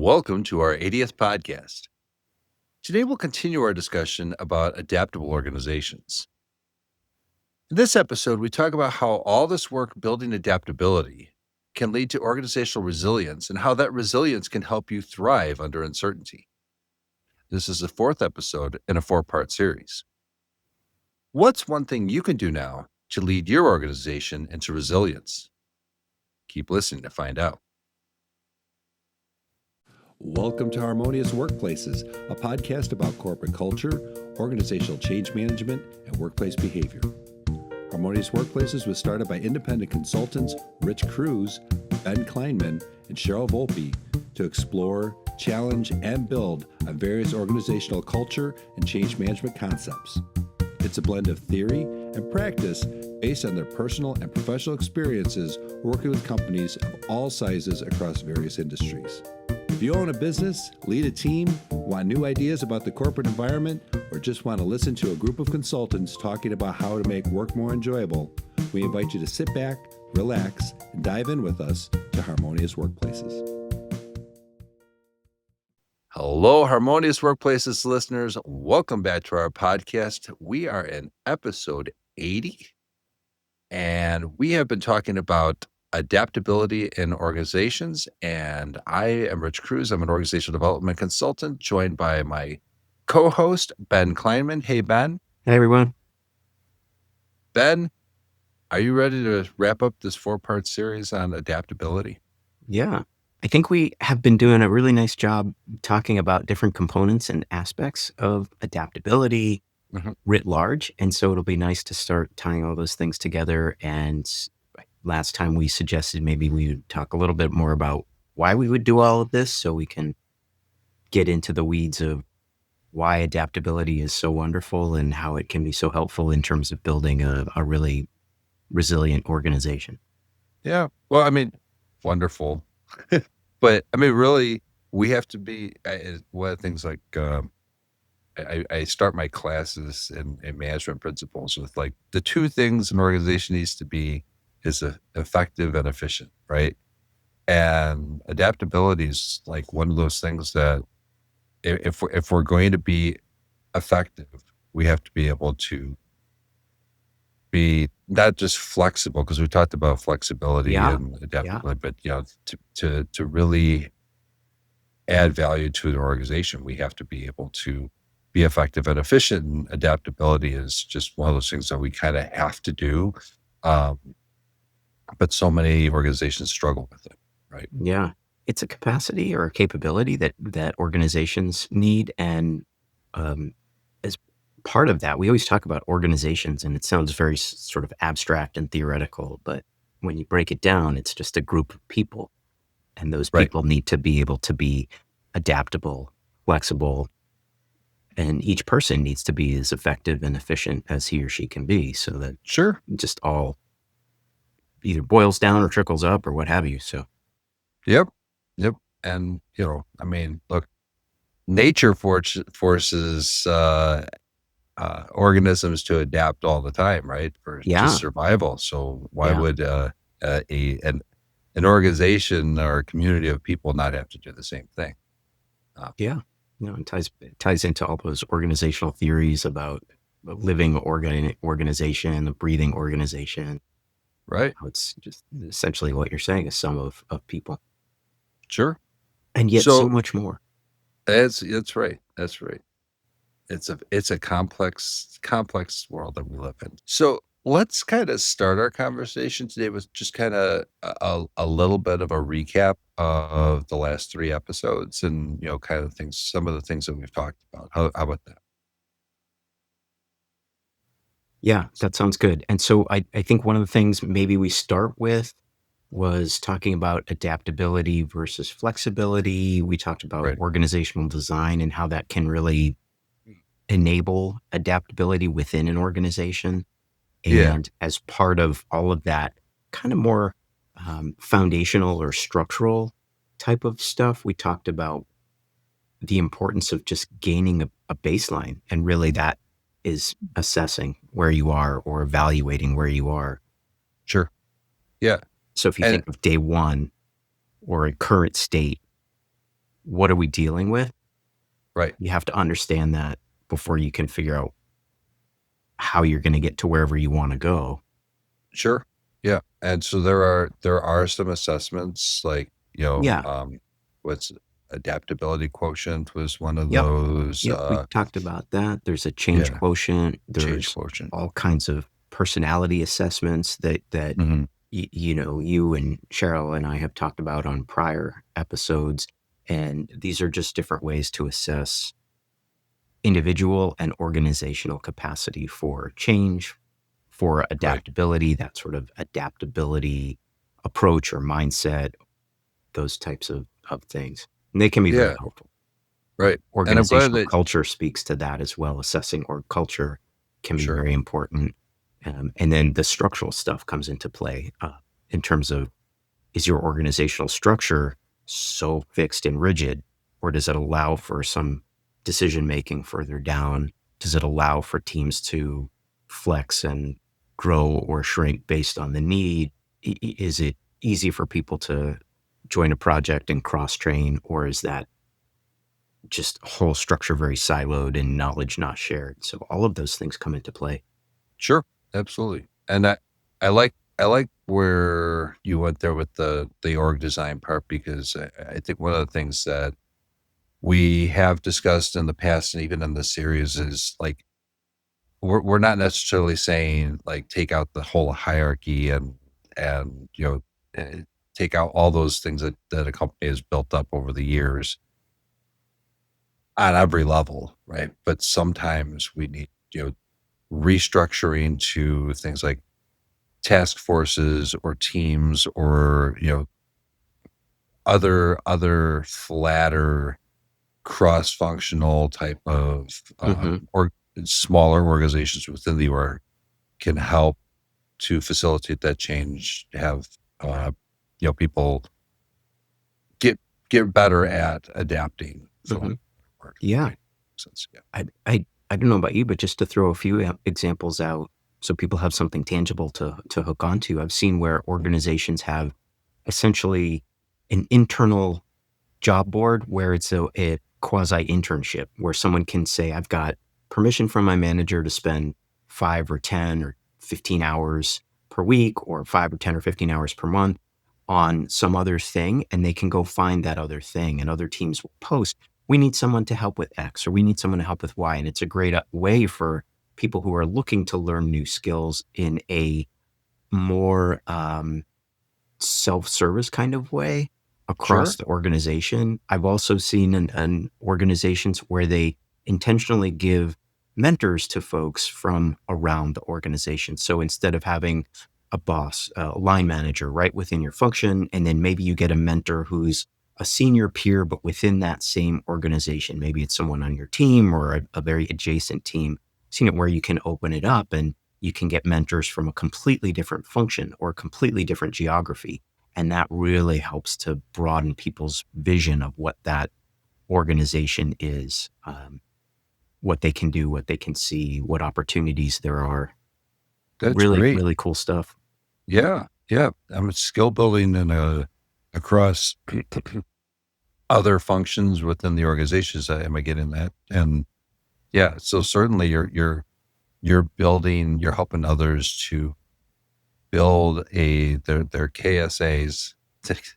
Welcome to our 80th podcast. Today we'll continue our discussion about adaptable organizations. In this episode, we talk about how all this work building adaptability can lead to organizational resilience and how that resilience can help you thrive under uncertainty. This is the fourth episode in a four-part series. What's one thing you can do now to lead your organization into resilience? Keep listening to find out. Welcome to Harmonious Workplaces, a podcast about corporate culture, organizational change management, and workplace behavior. Harmonious Workplaces was started by independent consultants Rich Cruz, Ben Kleinman, and Cheryl Volpe to explore, challenge, and build on various organizational culture and change management concepts. It's a blend of theory and practice based on their personal and professional experiences working with companies of all sizes across various industries. If you own a business, lead a team, want new ideas about the corporate environment, or just want to listen to a group of consultants talking about how to make work more enjoyable, we invite you to sit back, relax, and dive in with us to Harmonious Workplaces. Hello, Harmonious Workplaces listeners. Welcome back to our podcast. We are in episode 80, and we have been talking about adaptability in organizations. And I am Rich Cruz. I'm an organizational development consultant, joined by my co-host, Ben Kleinman. Hey, Ben. Hey, everyone. Ben, are you ready to wrap up this four-part series on adaptability? Yeah. I think we have been doing a really nice job talking about different components and aspects of adaptability writ large. And so it'll be nice to start tying all those things together. And last time we suggested maybe we would talk a little bit more about why we would do all of this so we can get into the weeds of why adaptability is so wonderful and how it can be so helpful in terms of building a really resilient organization. Yeah. Well, I mean, wonderful. But I mean, really, we have to be one of the things like I start my classes in management principles with like the two things an organization needs to be is effective and efficient, right? And adaptability is like one of those things that if we're going to be effective, we have to be able to be not just flexible, because we talked about flexibility and adaptability, but to really add value to an organization, we have to be able to be effective and efficient. And adaptability is just one of those things that we kind of have to do. But so many organizations struggle with it, right? Yeah. It's a capacity or a capability that organizations need. And as part of that, we always talk about organizations, and it sounds very sort of abstract and theoretical, but when you break it down, it's just a group of people. And those people need to be able to be adaptable, flexible, and each person needs to be as effective and efficient as he or she can be, so that just all either boils down or trickles up or what have you. So, Yep. And, I mean, look, nature forces organisms to adapt all the time, right? For just survival. So why would an organization or a community of people not have to do the same thing? It ties into all those organizational theories about a living organization, a breathing organization. Right. It's just essentially what you're saying, a sum of people. Sure. And yet so much more. That's right. That's right. It's a complex world that we live in. So let's kind of start our conversation today with just kind of a little bit of a recap of the last three episodes and, kind of some of the things that we've talked about. How about that? Yeah, that sounds good. And so I think one of the things maybe we start with was talking about adaptability versus flexibility. We talked about organizational design and how that can really enable adaptability within an organization. And as part of all of that kind of more foundational or structural type of stuff, we talked about the importance of just gaining a baseline. And really that is assessing where you are or evaluating where you are. Sure. Yeah. So if you think of day one or a current state, what are we dealing with? Right. You have to understand that before you can figure out how you're going to get to wherever you want to go. Sure. Yeah. And so there are some assessments like, Yeah. what's adaptability quotient was one of Yep. those, Yep. We talked about that. There's a change yeah, quotient. change There's quotient. all kinds of personality assessments that Mhm. you and Cheryl and I have talked about on prior episodes. And these are just different ways to assess individual and organizational capacity for change, for Right. adaptability, that sort of adaptability approach or mindset, those types of things. And they can be very Yeah. helpful. Right. And I'm glad Organizational that culture speaks to that as well. Assessing org culture can be sure. very important. And then the structural stuff comes into play in terms of, is your organizational structure so fixed and rigid, or does it allow for some decision making further down? Does it allow for teams to flex and grow or shrink based on the need? Is it easy for people to join a project and cross train, or is that just whole structure very siloed and knowledge not shared? So all of those things come into play. Sure. Absolutely. And I like where you went there with the org design part because I think one of the things that we have discussed in the past and even in the series is like we're not necessarily saying like take out the whole hierarchy and take out all those things that a company has built up over the years on every level, right? But sometimes we need restructuring to things like task forces or teams or other flatter cross-functional type of Hmm. or smaller organizations within the org can help to facilitate that change, have uh, people get get better at adapting for lack Hmm. of a word, Yeah. right? Sense, yeah. I don't know about you, but just to throw a few examples out so people have something tangible to hook onto. I've seen where organizations have essentially an internal job board where it's a quasi internship where someone can say, I've got permission from my manager to spend 5 or 10 or 15 hours per week or 5 or 10 or 15 hours per month on some other thing. And they can go find that other thing. And other teams will post, we need someone to help with X or we need someone to help with Y. And it's a great way for people who are looking to learn new skills in a more self-service kind of way across Sure. the organization. I've also seen in organizations where they intentionally give mentors to folks from around the organization. So instead of having a boss, a line manager right within your function, and then maybe you get a mentor who's a senior peer, but within that same organization, maybe it's someone on your team or a very adjacent team. I've seen it where you can open it up and you can get mentors from a completely different function or completely different geography. And that really helps to broaden people's vision of what that organization is, what they can do, what they can see, what opportunities there are. That's Really, great. really cool stuff. Yeah, yeah. I'm skill building and across other functions within the organizations. Am I getting that? And yeah, so certainly you're building, you're helping others to build their KSAs,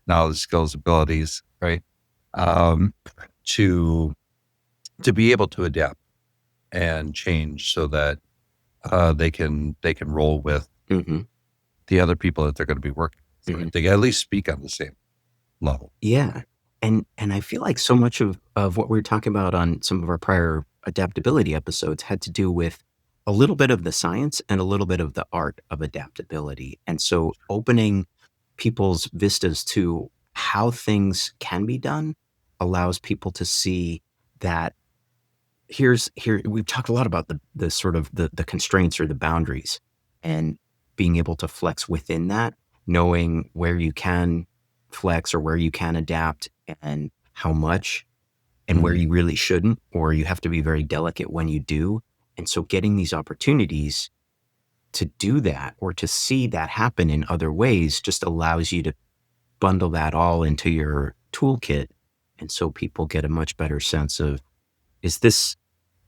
knowledge, skills, abilities, right? Um, to be able to adapt and change so that they can roll with Hmm. the other people that they're going to be working with, Hmm. right? They can at least speak on the same level. Yeah. And I feel like so much of what we were talking about on some of our prior adaptability episodes had to do with a little bit of the science and a little bit of the art of adaptability. And so opening people's vistas to how things can be done allows people to see that here we've talked a lot about the sort of the constraints or the boundaries and being able to flex within that, knowing where you can flex or where you can adapt and how much and where Mhm. you really shouldn't, or you have to be very delicate when you do. And so getting these opportunities to do that or to see that happen in other ways just allows you to bundle that all into your toolkit And so people get a much better sense of, is this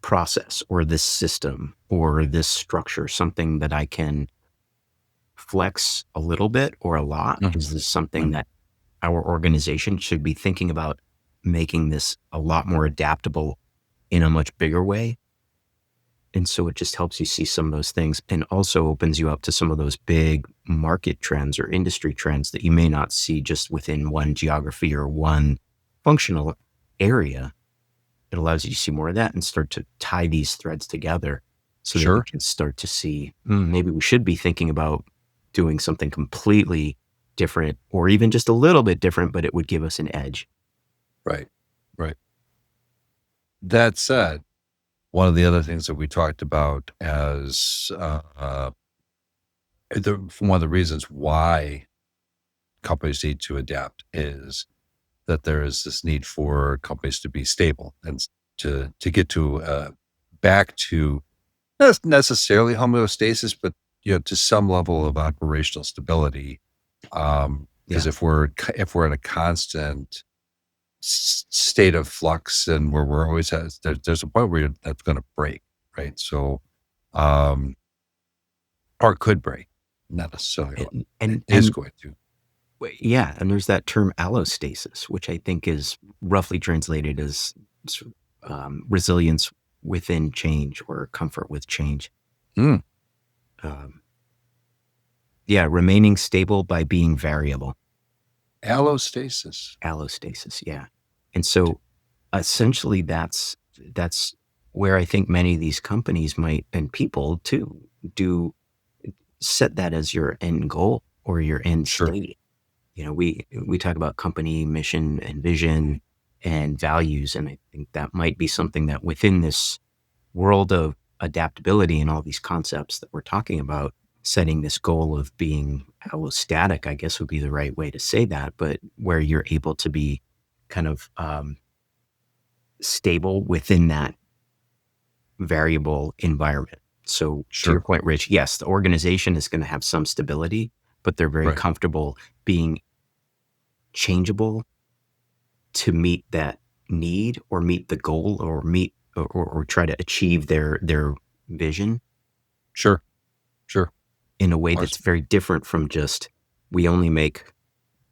process or this system or this structure something that I can flex a little bit or a lot? Mhm, Is this something mhm. that our organization should be thinking about making this a lot more adaptable in a much bigger way? And so it just helps you see some of those things and also opens you up to some of those big market trends or industry trends that you may not see just within one geography or one functional area. It allows you to see more of that and start to tie these threads together so that you Sure. can start to see, maybe we should be thinking about doing something completely different or even just a little bit different, but it would give us an edge. Right. Right. That said, one of the other things that we talked about as one of the reasons why companies need to adapt is that there is this need for companies to be stable and to get to back to not necessarily homeostasis, but to some level of operational stability. Because Yeah. if we're in a constant state of flux and where we're always there's a point where that's going to break, right? So, um, or it could break, not necessarily. And, It and, is and going to. yeah, and there's that term allostasis, which I think is roughly translated as resilience within change or comfort with change. Mm, Um, yeah, remaining stable by being variable. allostasis. Allostasis, yeah. And so essentially that's where I think many of these companies might and people too do set that as your end goal or your end Sure, state. We talk about company mission and vision and values, and I think that might be something that within this world of adaptability and all these concepts that we're talking about, setting this goal of being allostatic, I guess would be the right way to say that, but where you're able to be kind of stable within that variable environment. So to your sure, point, Rich, yes, the organization is going to have some stability, but they're very right, comfortable being changeable to meet that need or meet the goal or meet or try to achieve their vision sure, sure. in a way that's Awesome. very different from just we only make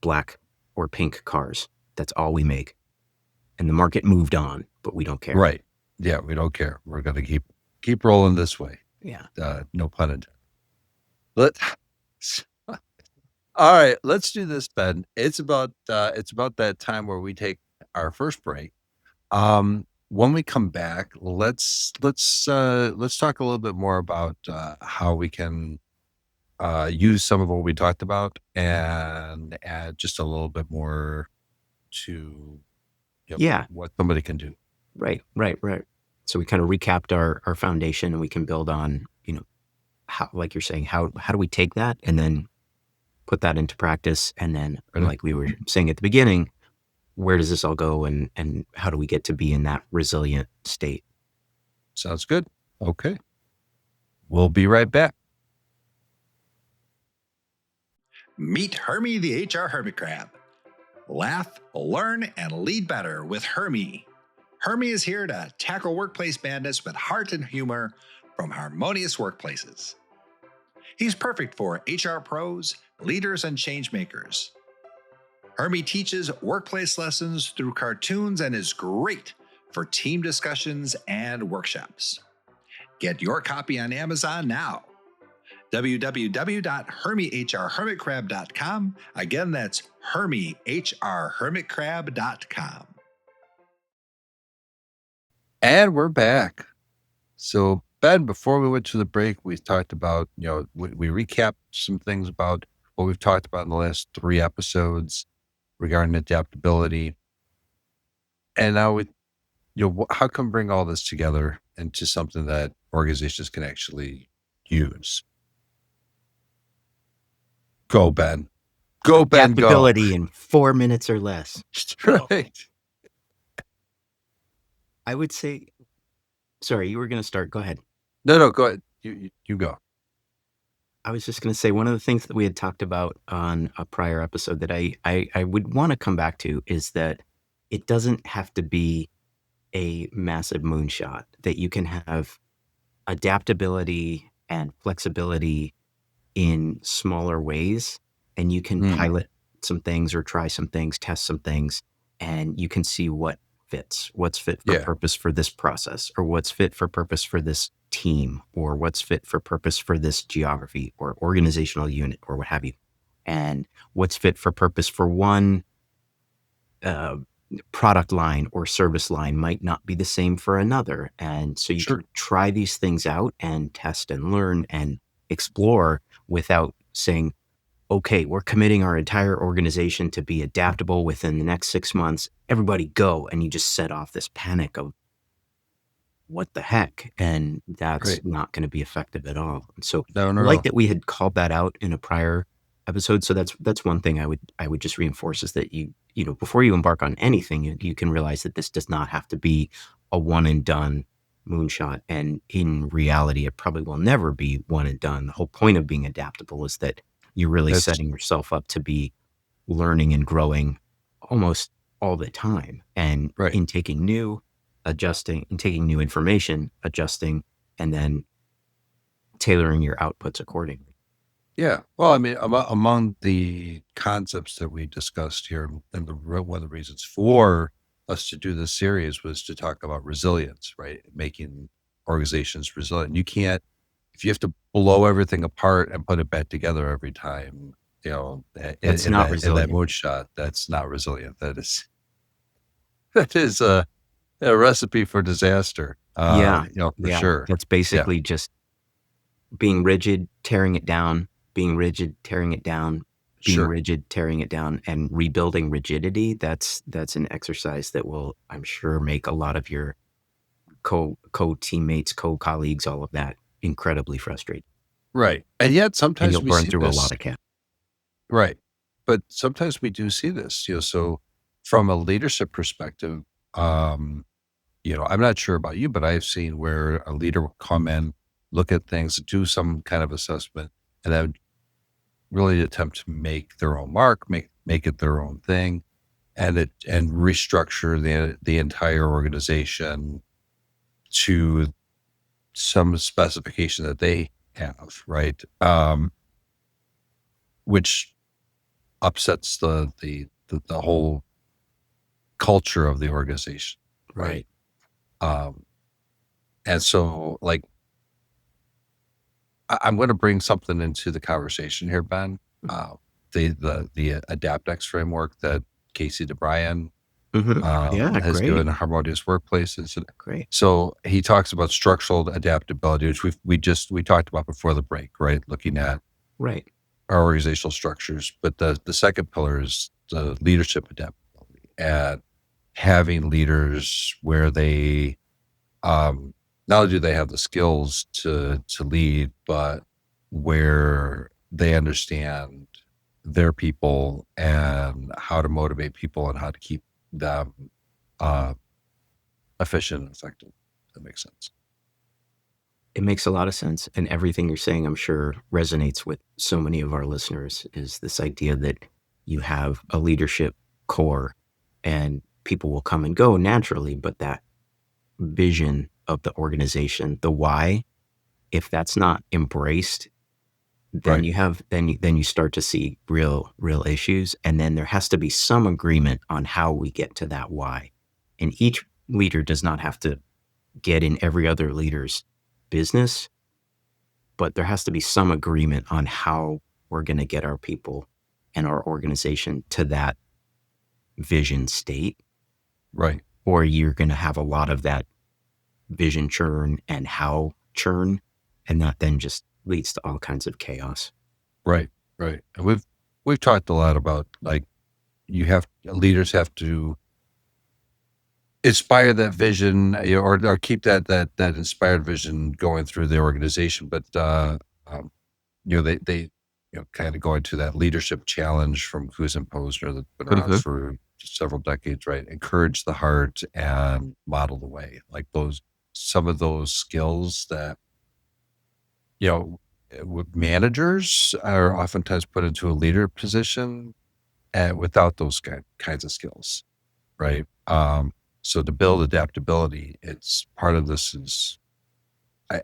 black or pink cars. That's all we make. And the market moved on, but we don't care. Right. Yeah, we don't care. We're going to keep rolling this way. Yeah. No pun intended. Let All right, let's do this, Ben. It's about that time where we take our first break. When we come back, let's talk a little bit more about how we can use some of what we talked about and add just a little bit more to Yeah. what somebody can do. Right. Right. Right. So we kind of recapped our foundation and we can build on, how, like you're saying, how do we take that and then put that into practice? And then Ready? like we were saying at the beginning, where does this all go and how do we get to be in that resilient state? Sounds good. Okay, we'll be right back. Meet Hermie the HR Hermit Crab. Laugh, learn, and lead better with Hermie. Hermie is here to tackle workplace madness with heart and humor from Harmonious Workplaces. He's perfect for HR pros, leaders, and change makers. Hermie teaches workplace lessons through cartoons and is great for team discussions and workshops. Get your copy on Amazon now. www.hermiehrhermitcrab.com. Again, that's hermiehrhermitcrab.com. And we're back. So, Ben, before we went to the break, we talked about, we recapped some things about what we've talked about in the last 3 episodes regarding adaptability. And now how can we bring all this together into something that organizations can actually use? Go, Ben. Go, Ben, go. Adaptability in 4 minutes or less. Well, Right. I would say, sorry, you were going to start. Go ahead. No, go ahead. You go. I was just going to say one of the things that we had talked about on a prior episode that I would want to come back to is that it doesn't have to be a massive moonshot, that you can have adaptability and flexibility in smaller ways, and you can Mm, pilot some things or try some things, test some things, and you can see what fits, what's fit for yeah, purpose for this process, or what's fit for purpose for this team, or what's fit for purpose for this geography or organizational unit or what have you. And what's fit for purpose for one uh, product line or service line might not be the same for another. And so you sure. can try these things out and test and learn and explore without saying, okay, we're committing our entire organization to be adaptable within the next 6 months. Everybody go. And you just set off this panic of what the heck? And that's Right. not going to be effective at all. And so No, I no, like no. that we had called that out in a prior episode. So that's one thing I would just reinforce is that before you embark on anything, you can realize that this does not have to be a one and done moonshot. And in reality, it probably will never be one and done. The whole point of being adaptable is that you're really That's setting yourself up to be learning and growing almost all the time and right. in taking new, adjusting and taking new information, adjusting, and then tailoring your outputs accordingly. Yeah. Well, I mean, among the concepts that we discussed here, and one of the reasons for us to do this series was to talk about resilience, right? Making organizations resilient. You can't, if you have to blow everything apart and put it back together every time, That's in not that resilient. mode shot, that's not resilient. That is a recipe for disaster. Yeah. For Yeah. sure. That's Yeah. basically just being rigid, tearing it down, being rigid, tearing it down, being Sure. rigid, tearing it down, and rebuilding rigidity. That's an exercise that will, I'm sure, make a lot of your co teammates, co colleagues, all of that incredibly frustrating. Right. And yet And sometimes you'll we burn see through a this. lot of cash. Right. But sometimes we do see this, so from a leadership perspective, um, I'm not sure about you, but I've seen where a leader will come in, look at things, do some kind of assessment, and then really attempt to make their own mark, make it their own thing, and restructure the entire organization to some specification that they have, right? Which upsets the whole culture of the organization, right? Right. Um, and so, like, I'm going to bring something into the conversation here, Ben. Uh, the AdaptX framework that Casey DeBryan Yeah, has great. given Harmonious Workplaces. Great. So he talks about structural adaptability, which we talked about before the break, right? Looking at Right. our organizational structures, but the second pillar is the leadership adaptability and having leaders where they not only do they have the skills to lead, but where they understand their people and how to motivate people and how to keep them uh, efficient and effective. That makes sense. It makes a lot of sense. And everything you're saying, I'm sure, resonates with so many of our listeners is this idea that you have a leadership core and people will come and go naturally, but that vision of the organization, the why, if that's not embraced, then Right. you start to see real issues. And then there has to be some agreement on how we get to that why. And each leader does not have to get in every other leader's business, but there has to be some agreement on how we're going to get our people and our organization to that vision state, Right. or you're going to have a lot of that vision churn and how churn, and that then just leads to all kinds of chaos. Right. Right. And we've talked a lot about, like, leaders have to inspire that vision, or keep that inspired vision going through the organization. But um, they kind of go into that leadership challenge from Who's Imposter that's been around Mhm. for several decades, right? Encourage the heart and model the way. Like some of those skills that you know managers are oftentimes put into a leader position, and without those kinds of skills. right? So to build adaptability, it's part of this is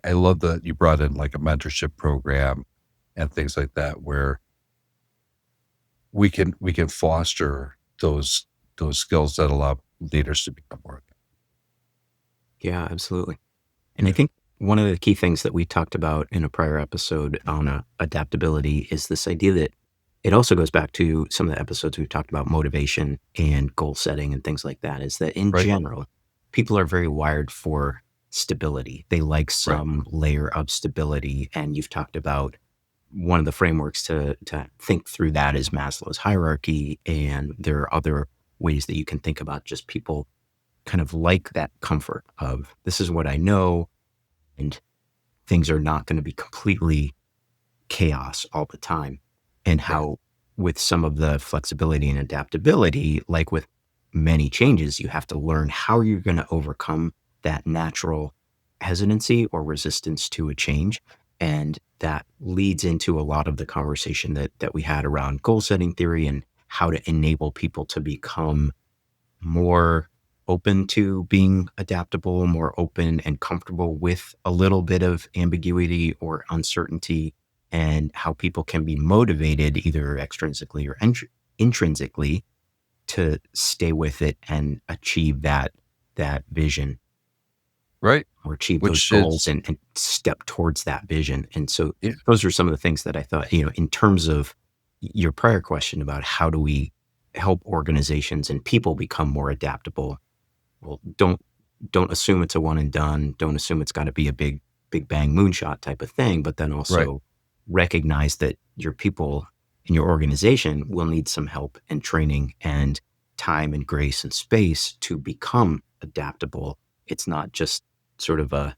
I love that you brought in like a mentorship program and things like that where we can foster those skills that allow leaders to become more. Yeah, absolutely. And I Yeah. think one of the key things that we talked about in a prior episode on adaptability is this idea that it also goes back to some of the episodes we've talked about motivation and goal setting and things like that, is that in Right. general, people are very wired for stability. They like Right. some layer of stability. And you've talked about one of the frameworks to think through that is Maslow's hierarchy. And there are other ways that you can think about just people kind of like that comfort of this is what I know, and things are not going to be completely chaos all the time. And Right. how, with some of the flexibility and adaptability, like with many changes, you have to learn how you're going to overcome that natural hesitancy or resistance to a change. And that leads into a lot of the conversation that we had around goal setting theory and how to enable people to become more open to being adaptable, more open and comfortable with a little bit of ambiguity or uncertainty, and how people can be motivated either extrinsically or intrinsically to stay with it and achieve that vision Right. or achieve those Which goals is and step towards that vision. And so yeah. those are some of the things that I thought, in terms of your prior question about how do we help organizations and people become more adaptable. Well, don't assume it's a one and done. Don't assume it's got to be a big bang moonshot type of thing, but then Right. also recognize that your people in your organization will need some help and training and time and grace and space to become adaptable. It's not just sort of a,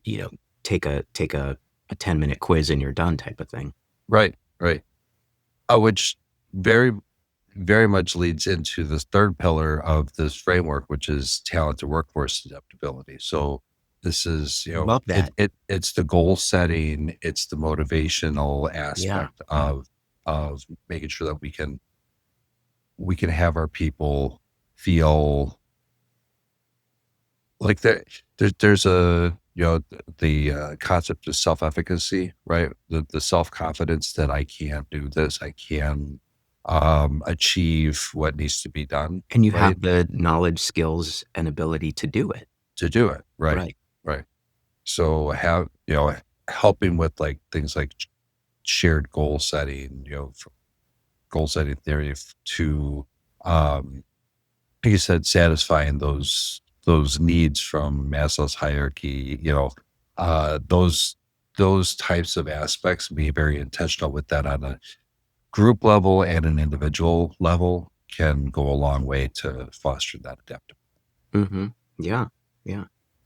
you know, take a 10-minute quiz and you're done type of thing. Right. Right. Which very very much leads into this third pillar of this framework, which is talented workforce adaptability. So this is, Love that. it's the goal setting, it's the motivational Yeah. aspect of making sure that we can have our people feel like there's a the concept of self-efficacy, right? The self-confidence that I can do this, I can achieve what needs to be done, And you right? have the knowledge, skills, and ability to do it. To do it, right, Right. right. So have helping with like things like shared goal setting, goal setting theory to um like you said, satisfying those needs from Maslow's hierarchy, those types of aspects, be very intentional with that on a group level and an individual level can go a long way to foster that adaptability. Mhm. Yeah, yeah.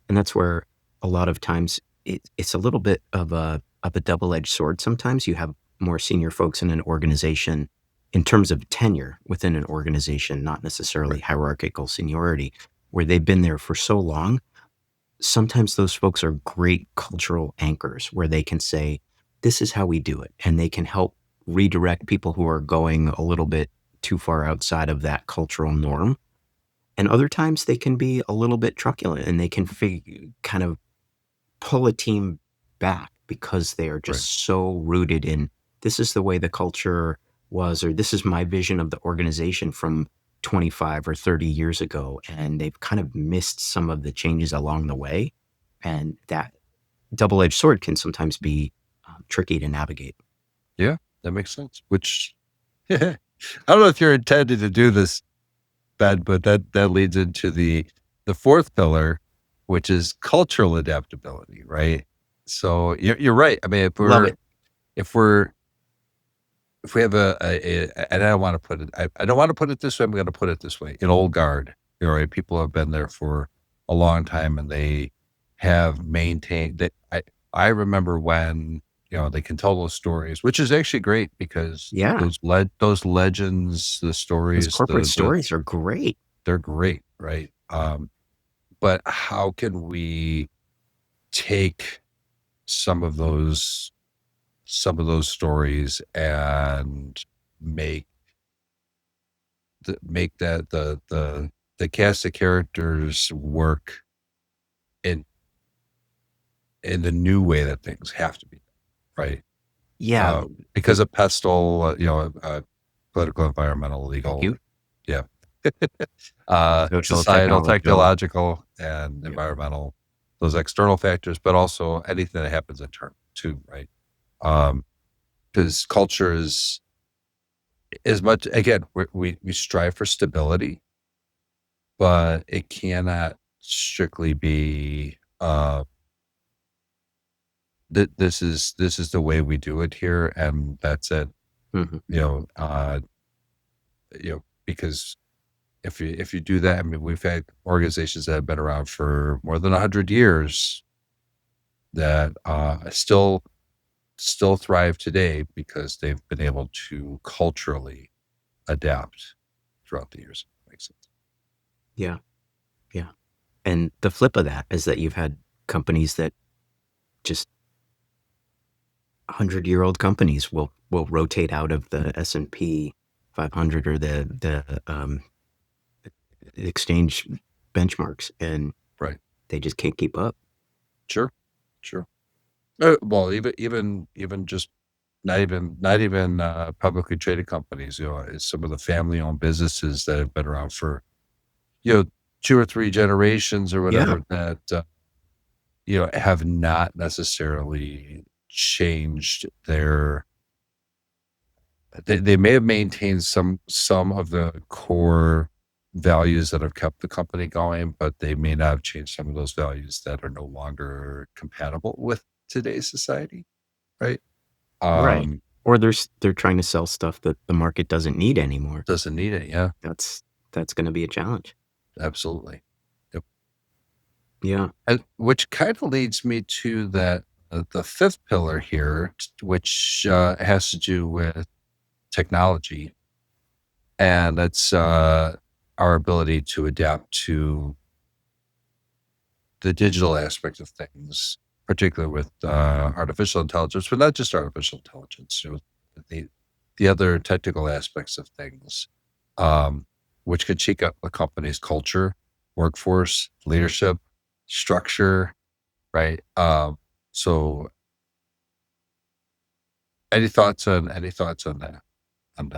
And that's where a lot of times it's a little bit of a double-edged sword. Sometimes you have more senior folks in an organization in terms of tenure within an organization, not necessarily Right, hierarchical seniority, where they've been there for so long. Sometimes those folks are great cultural anchors where they can say, "This is how we do it," and they can help redirect people who are going a little bit too far outside of that cultural norm. And other times they can be a little bit truculent and they can kind of pull a team back because they are right. just so rooted in this is the way the culture was, or this is my vision of the organization from 25 or 30 years ago. And they've kind of missed some of the changes along the way. And that double edged sword can sometimes be tricky to navigate. Yeah, that makes sense. Which I don't know if you're intended to do this, Ben, but that leads into the fourth pillar, which is cultural adaptability, right? So you're right. I mean, Love it. if we're if we have and I don't want to put it, I don't want to put it this way. I'm going to put it this way: an old guard, right? People have been there for a long time, and they have maintained that. I remember when they can tell those stories, which is actually great because Yeah. those legends, the Those stories, corporate stories are great. they're great, right? But how can we take some of those stories and make make that the cast of characters work in the new way that things have to be, right? Yeah. Because of pestle, political, environmental, Thank legal, you. yeah, Social, societal, technological. technological, and Yep. environmental, those external factors, but also anything that happens internal too, right? Um, because culture is as much again, we strive for stability, but it cannot strictly be this is the way we do it here, and that's it. Mhm. You know, because if you do that, I mean, we've had organizations that have been around for more than 100 years that still thrive today because they've been able to culturally adapt throughout the years. Makes sense. Yeah. Yeah. And the flip of that is that you've had companies that just 100-year-old companies will rotate out of the S&P 500 or the exchange benchmarks, and Right. they just can't keep up. Sure. Sure. Well, even just not even publicly traded companies. It's some of the family-owned businesses that have been around for you know 2 or 3 generations or Yeah. whatever that have not necessarily changed their. They may have maintained some of the core values that have kept the company going, but they may not have changed some of those values that are no longer compatible with today's society, right? Right. Um, Or they're trying to sell stuff that the market doesn't need anymore. doesn't need it. Yeah, That's that's gonna be a challenge. absolutely. Yep. Yeah. And which kind of leads me to that the fifth pillar here, which has to do with technology, and that's our ability to adapt to the digital aspect of things, particularly with artificial intelligence, but not just artificial intelligence, the the other technical aspects of things, um, which could shake up a company's culture, workforce, leadership, structure, right? So, any thoughts on that on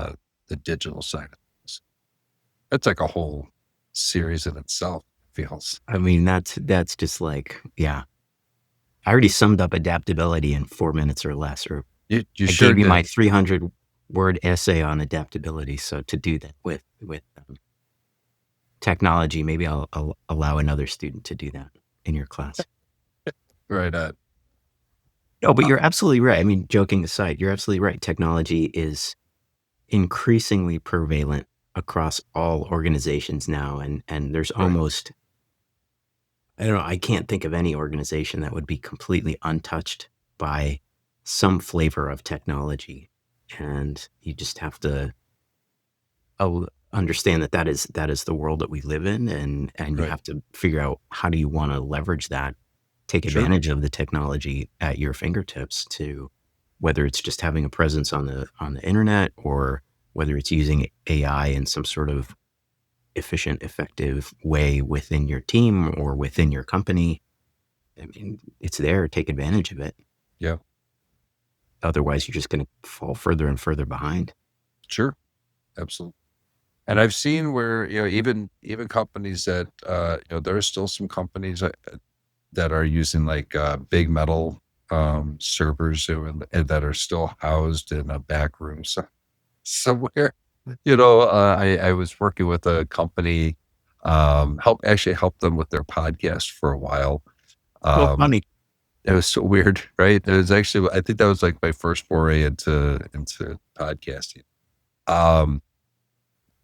the digital side of things? It's like a whole series in itself. Feels I mean, that's just like, yeah. I already summed up adaptability in 4 minutes or less, or you I sure gave you my did. 300-word essay on adaptability. So to do that with technology, maybe I'll allow another student to do that in your class. Right. No, but you're absolutely right. I mean, joking aside, you're absolutely right. Technology is increasingly prevalent across all organizations now, and there's Right. almost, I don't know, I can't think of any organization that would be completely untouched by some flavor of technology. And you just have to understand that that is the world that we live in, and you Right. have to figure out how do you want to leverage that, take Sure. advantage of the technology at your fingertips, to whether it's just having a presence on the internet, or whether it's using AI in some sort of efficient, effective way within your team or within your company. I mean, it's there. Take advantage of it. Yeah. Otherwise, you're just going to fall further and further behind. Sure. Absolutely. And I've seen where, even companies that, there are still some companies that are using like big metal servers and that are still housed in a back room somewhere. I was working with a company, help them with their podcast for a while. Well, Um, funny. it was so weird, right? It was actually, I think that was like my first foray into podcasting. Um,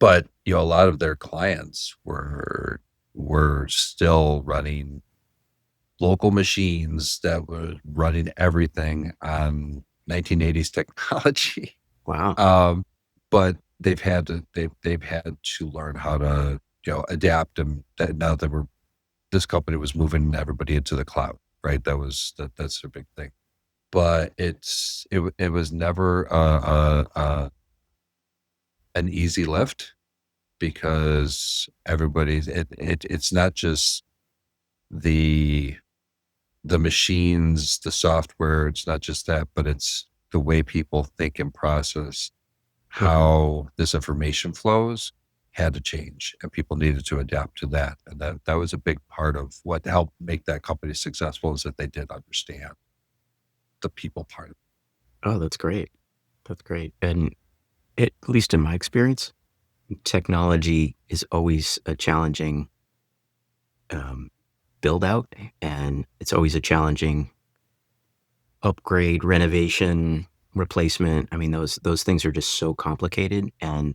But, a lot of their clients were still running local machines that were running everything on 1980s technology. Wow. Um, but they've had to learn how to, adapt, and that now that this company was moving everybody into the cloud, right? That's their big thing. But it was never an easy lift. because it's not just the machines, the software, it's not just that, but it's the way people think and process Mhm. how this information flows had to change, and people needed to adapt to that. And that was a big part of what helped make that company successful, is that they did understand the people part of it. Oh, that's great. That's great. And at least in my experience, technology is always a challenging um, build out, and it's always a challenging upgrade, renovation, replacement. I mean, those things are just so complicated. And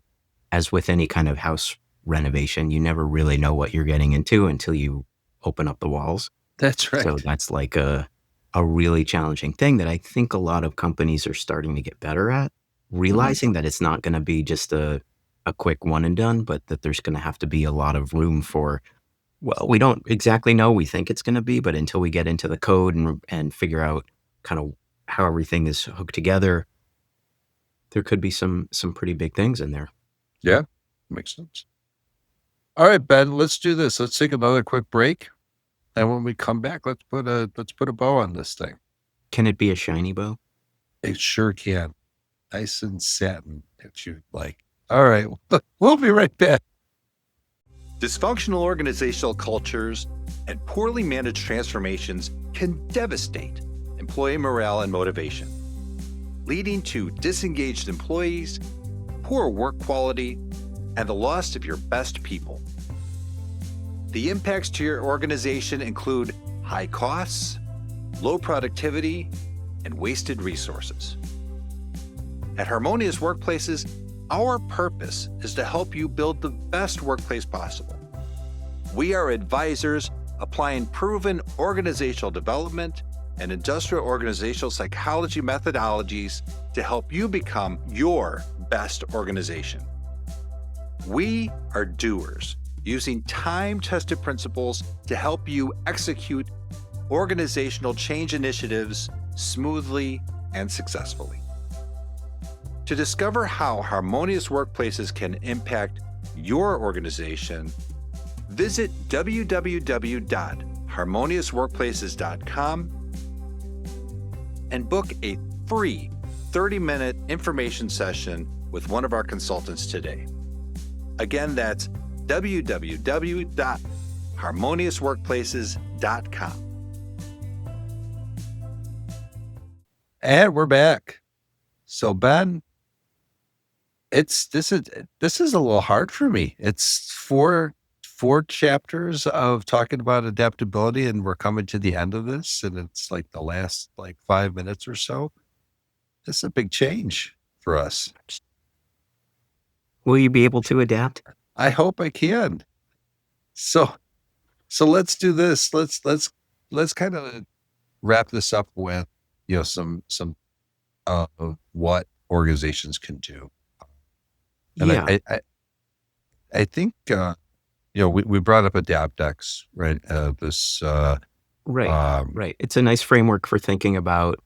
as with any kind of house renovation, you never really know what you're getting into until you open up the walls. That's So right. that's like a really challenging thing that I think a lot of companies are starting to get better at, Mhm. realizing that it's not going to be just a quick one and done, but that there's going to have to be a lot of room for, well, we don't exactly know. We think it's going to be, but until we get into the code and figure out kind of how everything is hooked together, there could be some pretty big things in there. Yeah, makes sense. All right, Ben, let's do this. Let's take another quick break, and when we come back, let's put a bow on this thing. Can it be a shiny bow? It sure can. Nice and satin that you like. All right, we'll be right back. Dysfunctional organizational cultures and poorly managed transformations can devastate employee morale and motivation, leading to disengaged employees, poor work quality, and the loss of your best people. The impacts to your organization include high costs, low productivity, and wasted resources. At Harmonious Workplaces, our purpose is to help you build the best workplace possible. We are advisors applying proven organizational development and industrial organizational psychology methodologies to help you become your best organization. We are doers, using time-tested principles to help you execute organizational change initiatives smoothly and successfully. To discover how harmonious workplaces can impact your organization, visit www.harmoniousworkplaces.com and book a free 30-minute information session with one of our consultants today. Again, that's www.harmoniousworkplaces.com. And we're back. So Ben, this is a little hard for me. It's four chapters of talking about adaptability, and we're coming to the end of this, and it's like the last like 5 minutes or so. This is a big change for us. Will you be able to adapt? I hope I can. So let's do this. Let's kind of wrap this up with some what organizations can do. And Yeah, I think we brought up Adaptex, right? This right, um right. It's a nice framework for thinking about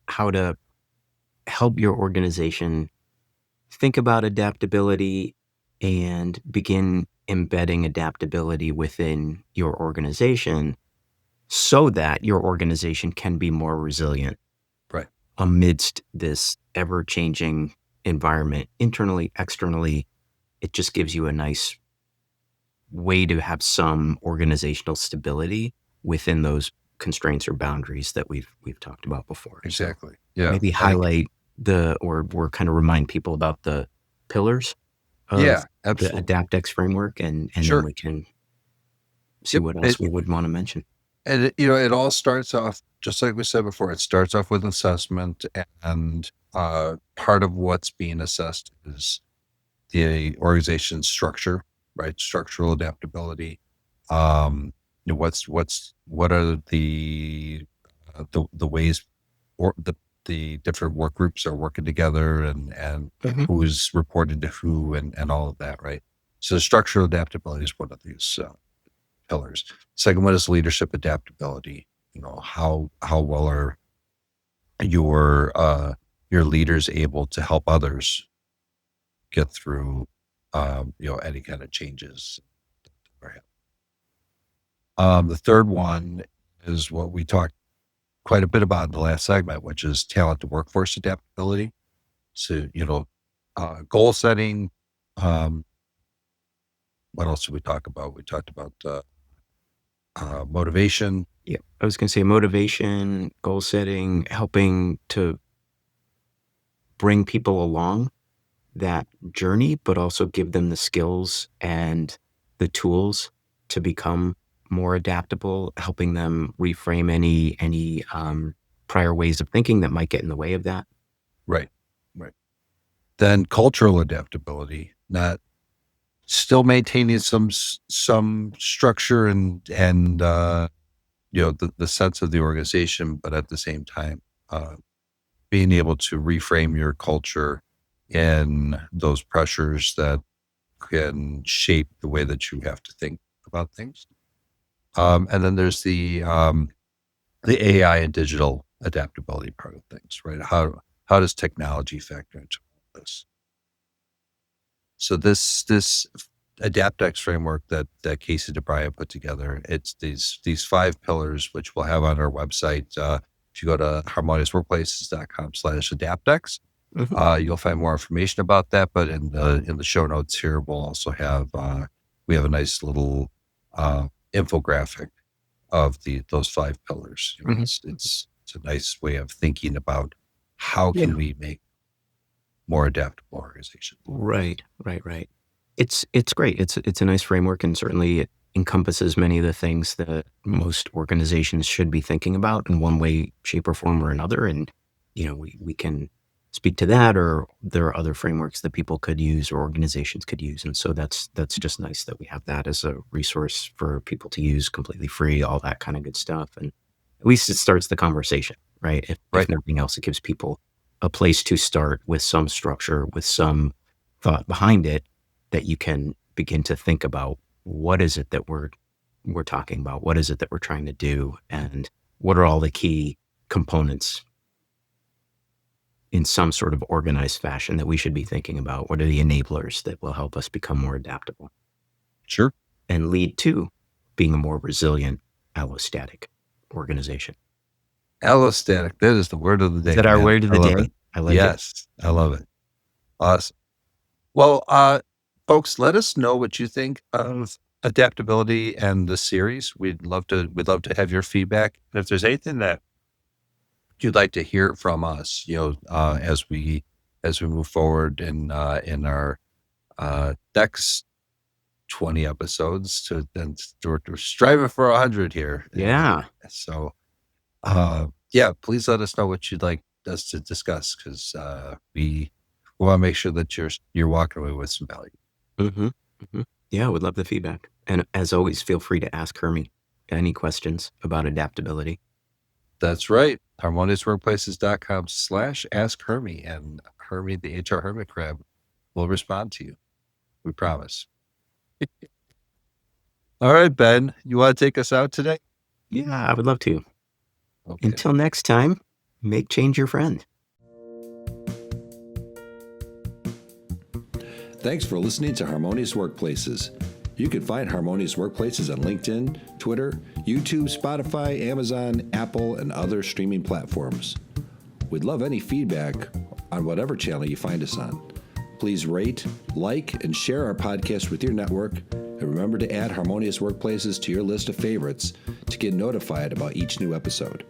how to help your organization think about adaptability and begin embedding adaptability within your organization so that your organization can be more resilient right. amidst this ever changing environment, internally, externally. It just gives you a nice way to have some organizational stability within those constraints or boundaries that we've talked about before. So Exactly. Yeah. maybe I think highlight or kind of remind people about the pillars of yeah, the absolutely. AdaptX framework, and then Sure. we can see Yep. what else we would want to mention. And it all starts off just like we said before. It starts off with assessment, and part of what's being assessed is the organization's structure, right? Structural adaptability. What are the ways or the different work groups are working together, and Mhm. who's reporting to who, and all of that, right? So structural adaptability is one of these pillars. Second one is leadership adaptability. How well are your leaders able to help others get through any kind of changes. The third one is what we talked quite a bit about in the last segment, which is talent to workforce adaptability. So, goal setting. What else did we talk about? We talked about motivation. Yeah, I was going to say motivation, goal setting, helping to bring people along that journey, but also give them the skills and the tools to become more adaptable, helping them reframe any prior ways of thinking that might get in the way of that. Right. Right. Then cultural adaptability, not still maintaining some structure and the sense of the organization, but at the same time, being able to reframe your culture and those pressures that can shape the way that you have to think about things. And then there's the AI and digital adaptability part of things, right? How does technology factor into this? So this AdaptX framework that Casey DeBryan put together, it's these 5 pillars, which we'll have on our website. If you go to harmoniousworkplaces.com/adaptX, Mhm. you'll find more information about that. But in the show notes here, we'll also have we have a nice little infographic of those 5 pillars. Mhm. It's a nice way of thinking about how Yeah. can we make more adaptable organizations. Right. It's great. It's a nice framework, and certainly it encompasses many of the things that most organizations should be thinking about in one way, shape, or form or another. And we can speak to that, or there are other frameworks that people could use or organizations could use. And so that's just nice that we have that as a resource for people to use completely free, all that kind of good stuff. And at least it starts the conversation, right? If Right. nothing else, it gives people a place to start with some structure, with some thought behind it, that you can begin to think about what is it that we're talking about? What is it that we're trying to do? And what are all the key components in some sort of organized fashion that we should be thinking about? What are the enablers that will help us become more adaptable Sure. and lead to being a more resilient, allostatic organization? Allostatic. That is the word of the Is day, that our man. word of I the love it. day? I like it. Yes, I love it. Awesome. Well, folks, let us know what you think of adaptability and the series. We'd love to have your feedback. And if there's anything that you'd like to hear from us, as we move forward in our next 20 episodes, to then we're striving for 100 here. And Yeah. so yeah, please let us know what you'd like us to discuss, because we want to make sure that you're walking away with some value. Mhm, mhm. Yeah, I would love the feedback. And as always, feel free to ask Hermie any questions about adaptability. That's right. harmoniousworkplaces.com/ask Hermie, and Hermie, the HR hermit crab, will respond to you. We promise. All right, Ben, you want to take us out today? Yeah, I would love to. Okay. Until next time, make change your friend. Thanks for listening to Harmonious Workplaces. You can find Harmonious Workplaces on LinkedIn, Twitter, YouTube, Spotify, Amazon, Apple, and other streaming platforms. We'd love any feedback on whatever channel you find us on. Please rate, like, and share our podcast with your network, and remember to add Harmonious Workplaces to your list of favorites to get notified about each new episode.